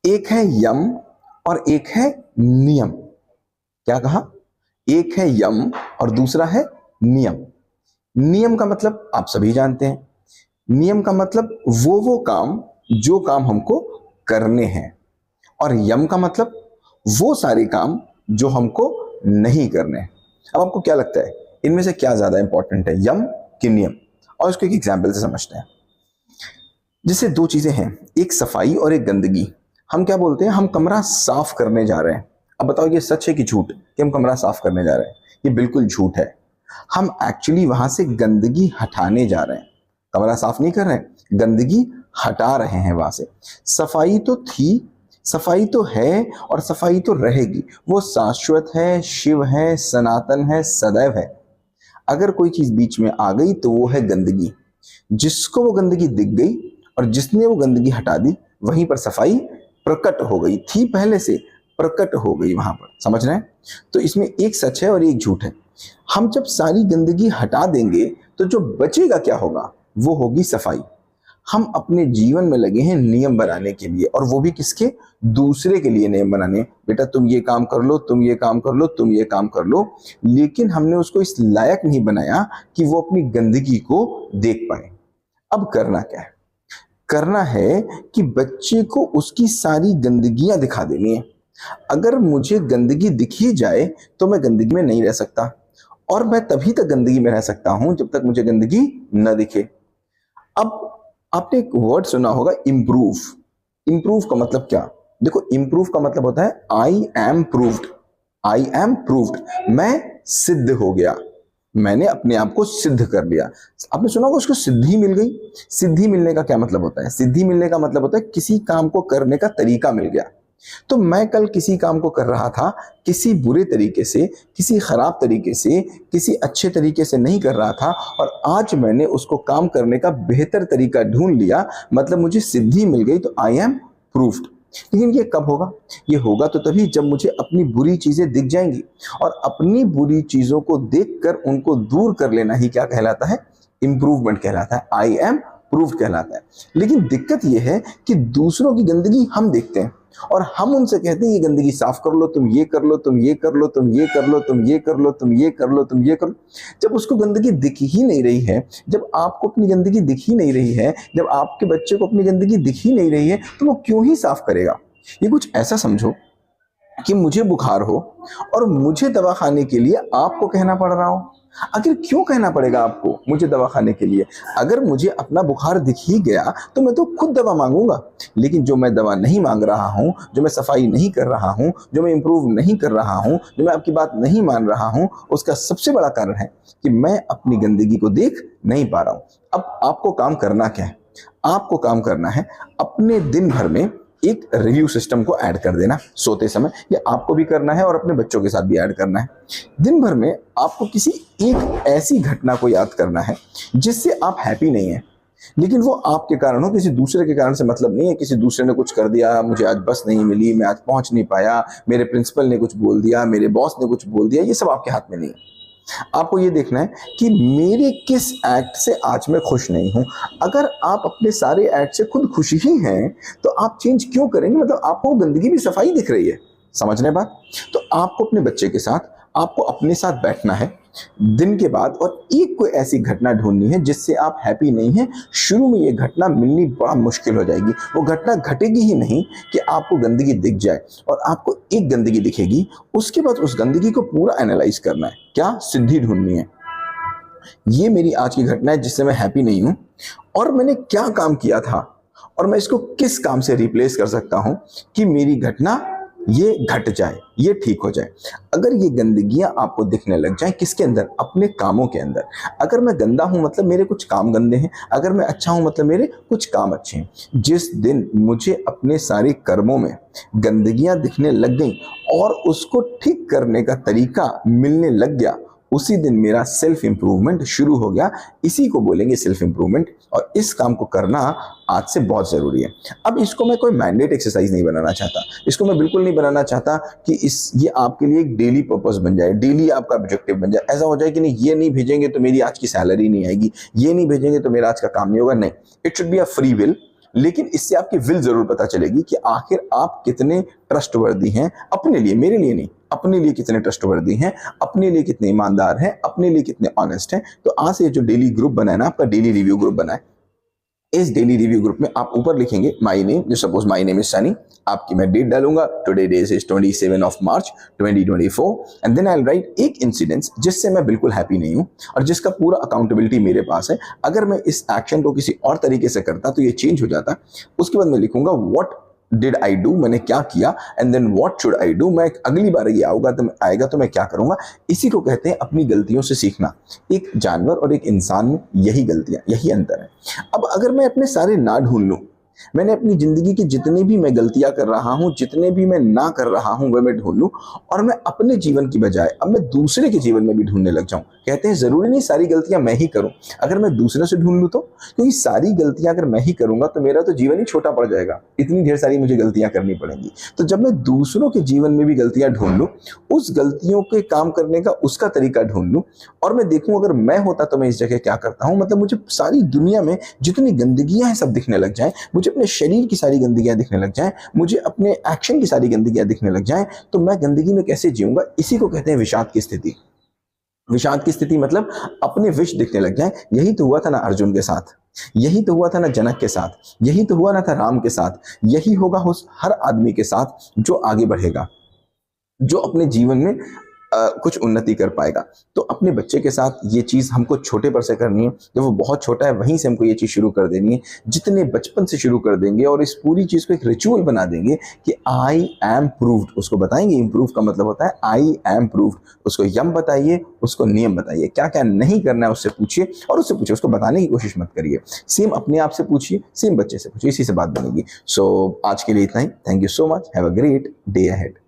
एक है यम और एक है नियम। क्या कहा? एक है यम और दूसरा है नियम। नियम का मतलब आप सभी जानते हैं। नियम का मतलब वो काम जो काम हमको करने हैं, और यम का मतलब वो सारे काम जो हमको नहीं करने हैं। अब आपको क्या लगता है इनमें से क्या ज्यादा इंपॉर्टेंट है, यम कि नियम? और इसको एक एग्जाम्पल से समझते हैं। जैसे दो चीजें हैं, एक सफाई और एक गंदगी। हम क्या बोलते हैं, हम कमरा साफ करने जा रहे हैं। अब बताओ ये सच है कि झूठ कि हम कमरा साफ करने जा रहे हैं? ये बिल्कुल झूठ है। हम एक्चुअली वहां से गंदगी हटाने जा रहे हैं। कमरा साफ नहीं कर रहे हैं, गंदगी हटा रहे हैं वहां से। सफाई तो थी, सफाई तो है और सफाई तो रहेगी। वो शाश्वत है, शिव है, सनातन है, सदैव है। अगर कोई चीज बीच में आ गई तो वो है गंदगी। जिसको वो गंदगी दिख गई और जिसने वो गंदगी हटा दी, वहीं पर सफाई प्रकट हो गई। थी पहले से, प्रकट हो गई वहां पर। समझ रहे हैं? तो इसमें एक सच है और एक झूठ है। हम जब सारी गंदगी हटा देंगे तो जो बचेगा क्या होगा, वो होगी सफाई। हम अपने जीवन में लगे हैं नियम बनाने के लिए, और वो भी किसके? दूसरे के लिए नियम बनाने। बेटा तुम ये काम कर लो, तुम ये काम कर लो, तुम ये काम कर लो। लेकिन हमने उसको इस लायक नहीं बनाया कि वो अपनी गंदगी को देख पाए। अब करना क्या है? करना है कि बच्चे को उसकी सारी गंदगियां दिखा देनी है। अगर मुझे गंदगी दिखी जाए तो मैं गंदगी में नहीं रह सकता, और मैं तभी तक गंदगी में रह सकता हूं जब तक मुझे गंदगी न दिखे। अब आपने एक वर्ड सुना होगा, इम्प्रूव। इम्प्रूव का मतलब क्या? देखो, इम्प्रूव का मतलब होता है I am proved. I am proved, मैं सिद्ध हो गया, मैंने अपने आप को सिद्ध कर लिया। आपने सुना होगा उसको सिद्धि मिल गई। सिद्धि मिलने का क्या मतलब होता है? सिद्धि मिलने का मतलब होता है किसी काम को करने का तरीका मिल गया। तो मैं कल किसी काम को कर रहा था, किसी बुरे तरीके से, किसी खराब तरीके से, किसी अच्छे तरीके से नहीं कर रहा था, और आज मैंने उसको काम करने का बेहतर तरीका ढूंढ लिया, मतलब मुझे सिद्धि मिल गई। तो आई एम प्रूफ्ड। लेकिन ये कब होगा? ये होगा तो तभी जब मुझे अपनी बुरी चीजें दिख जाएंगी, और अपनी बुरी चीजों को देखकर उनको दूर कर लेना ही क्या कहलाता है? इंप्रूवमेंट कहलाता है, आई एम प्रूव्ड कहलाता है। लेकिन दिक्कत यह है कि दूसरों की गंदगी हम देखते हैं और हम उनसे कहते हैं ये गंदगी साफ कर लो, तुम ये कर लो, तुम ये कर लो, तुम ये कर लो, तुम ये कर लो, तुम ये कर लो, तुम ये कर लो। जब उसको गंदगी दिख ही नहीं रही है, जब आपको अपनी गंदगी दिख ही नहीं रही है, जब आपके बच्चे को अपनी गंदगी दिख ही नहीं रही है, तो वो क्यों ही साफ करेगा? ये कुछ ऐसा समझो कि मुझे बुखार हो और मुझे दवा खाने के लिए आपको कहना पड़ रहा हो। आखिर क्यों कहना पड़ेगा आपको मुझे दवा खाने के लिए? अगर मुझे अपना बुखार दिख ही गया तो मैं तो खुद दवा मांगूंगा। लेकिन जो मैं दवा नहीं मांग रहा हूं, जो मैं सफाई नहीं कर रहा हूं, जो मैं इंप्रूव नहीं कर रहा हूं, जो मैं आपकी बात नहीं मान रहा हूं, उसका सबसे बड़ा कारण है कि मैं अपनी गंदगी को देख नहीं पा रहा हूं। अब आपको काम करना क्या है? आपको काम करना है अपने दिन भर में एक रिव्यू सिस्टम को ऐड कर देना सोते समय। ये आपको भी करना है और अपने बच्चों के साथ भी ऐड करना है। दिन भर में आपको किसी एक ऐसी घटना को याद करना है जिससे आप हैप्पी नहीं है, लेकिन वो आपके कारण हो, किसी दूसरे के कारण से मतलब नहीं है। किसी दूसरे ने कुछ कर दिया, मुझे आज बस नहीं मिली, मैं आज पहुंच नहीं पाया, मेरे प्रिंसिपल ने कुछ बोल दिया, मेरे बॉस ने कुछ बोल दिया, ये सब आपके हाथ में नहीं है। आपको ये देखना है कि मेरे किस एक्ट से आज मैं खुश नहीं हूं। अगर आप अपने सारे एक्ट से खुद खुश ही हैं तो आप चेंज क्यों करेंगे? मतलब आपको गंदगी भी सफाई दिख रही है। समझ रहे बात? तो आपको अपने बच्चे के साथ, आपको अपने साथ बैठना है दिन के बाद, और एक कोई ऐसी घटना ढूंढनी है जिससे आप हैप्पी नहीं हैं। शुरू में ये घटना मिलनी बड़ा मुश्किल हो जाएगी। वो घटना घटेगी ही नहीं कि आपको गंदगी दिख जाए, और आपको एक गंदगी दिखेगी, उसके बाद उस गंदगी को पूरा एनालाइज करना है। क्या? सिद्धि ढूंढनी है। ये मेरी आज की घटना है जिससे मैं हैप्पी नहीं हूं, और मैंने क्या काम किया था और मैं इसको किस काम से रिप्लेस कर सकता हूं कि मेरी घटना ये घट जाए, ये ठीक हो जाए। अगर ये गंदगियां आपको दिखने लग जाएं, किसके अंदर? अपने कामों के अंदर। अगर मैं गंदा हूं मतलब मेरे कुछ काम गंदे हैं, अगर मैं अच्छा हूं मतलब मेरे कुछ काम अच्छे हैं। जिस दिन मुझे अपने सारे कर्मों में गंदगियां दिखने लग गई और उसको ठीक करने का तरीका मिलने लग गया, उसी दिन मेरा सेल्फ इंप्रूवमेंट शुरू हो गया। इसी को बोलेंगे सेल्फ इंप्रूवमेंट, और इस काम को करना आज से बहुत जरूरी है। अब इसको मैं कोई मैंडेट एक्सरसाइज नहीं बनाना चाहता, इसको मैं बिल्कुल नहीं बनाना चाहता कि ये आपके लिए एक डेली पर्पस बन जाए, डेली आपका ऑब्जेक्टिव बन जाए। ऐसा हो जाए कि नहीं, ये नहीं भेजेंगे तो मेरी आज की सैलरी नहीं आएगी, ये नहीं भेजेंगे तो मेरा आज का काम नहीं होगा। नहीं, it should be a free will. लेकिन इससे आपकी विल जरूर पता चलेगी कि आखिर आप कितने ट्रस्टवर्दी हैं अपने लिए, मेरे लिए नहीं, अपने लिए कितने ट्रस्टवर्दी हैं, अपने लिए कितने ईमानदार हैं, अपने लिए कितने ऑनेस्ट हैं। तो आज से जो डेली ग्रुप बना है ना, आपका डेली रिव्यू ग्रुप बना है, इस डेली रिव्यू ग्रुप में आप ऊपर लिखेंगे माय नेम, जो suppose my name is Sunny, आपकी मैं डेट डालूंगा, today days is 27 of March 2024, and then I will write एक इंसिडेंस जिससे मैं बिल्कुल हैप्पी नहीं हूं और जिसका पूरा अकाउंटेबिलिटी मेरे पास है। अगर मैं इस एक्शन को किसी और तरीके से करता तो ये चेंज हो जाता। उसके बाद मैं लिखूंगा व्हाट डिड आई डू, मैंने क्या किया, and then what should I do, मैं अगली बार ये आएगा तो मैं क्या करूंगा। इसी को कहते हैं अपनी गलतियों से सीखना। एक जानवर और एक इंसान में यही गलतियां, यही अंतर है। अब अगर मैं अपने सारे ना ढूंढ लूं, मैंने अपनी जिंदगी की जितने भी मैं गलतियां कर रहा हूं, जितने भी मैं ना कर रहा हूं, वह मैं ढूंढ लूं और मैं अपने जीवन की बजाय अब मैं दूसरे के जीवन में भी ढूंढने लग जाऊं। कहते हैं जरूरी नहीं सारी गलतियां मैं ही करूं, अगर मैं दूसरे से ढूंढ लूं तो, क्योंकि सारी गलतियां अगर मैं ही करूंगा तो मेरा तो जीवन ही छोटा पड़ जाएगा, इतनी ढेर सारी मुझे गलतियां करनी पड़ेंगी। तो जब मैं दूसरों के जीवन में भी गलतियां ढूंढ लूं, उस गलतियों के काम करने का उसका तरीका ढूंढ लूं और मैं देखूं अगर मैं होता तो मैं इस जगह क्या करता हूं, मतलब मुझे सारी दुनिया में जितनी गंदगियां हैं सब दिखने लग जाए, मुझे अपने शरीर की सारी गंदगियां दिखने लग जाएं, मुझे अपने एक्शन की सारी गंदगियां दिखने लग जाएं, तो मैं गंदगी में कैसे जीऊंगा। इसी को कहते हैं विषाद की स्थिति। विषाद की स्थिति मतलब अपने विष दिखने लग जाए। यही तो हुआ था ना अर्जुन के साथ, यही तो हुआ था ना जनक के साथ, यही तो हुआ ना था राम के साथ, यही होगा हर आदमी के साथ जो आगे बढ़ेगा, जो अपने जीवन में कुछ उन्नति कर पाएगा। तो अपने बच्चे के साथ ये चीज़ हमको छोटे पर से करनी है। जब वो बहुत छोटा है वहीं से हमको ये चीज़ शुरू कर देनी है, जितने बचपन से शुरू कर देंगे और इस पूरी चीज़ को एक रिचुअल बना देंगे कि आई एम प्रूव्ड, उसको बताएंगे। इम्प्रूव का मतलब होता है आई एम प्रूव्ड। उसको यम बताइए, उसको नियम बताइए, क्या क्या नहीं करना है उससे पूछिए और उससे पूछिए, उसको बताने की कोशिश मत करिए। सेम अपने आप से पूछिए, सेम बच्चे से पूछिए, इसी से बात बनेगी। सो आज के लिए इतना ही। Thank you so much, have a great day ahead.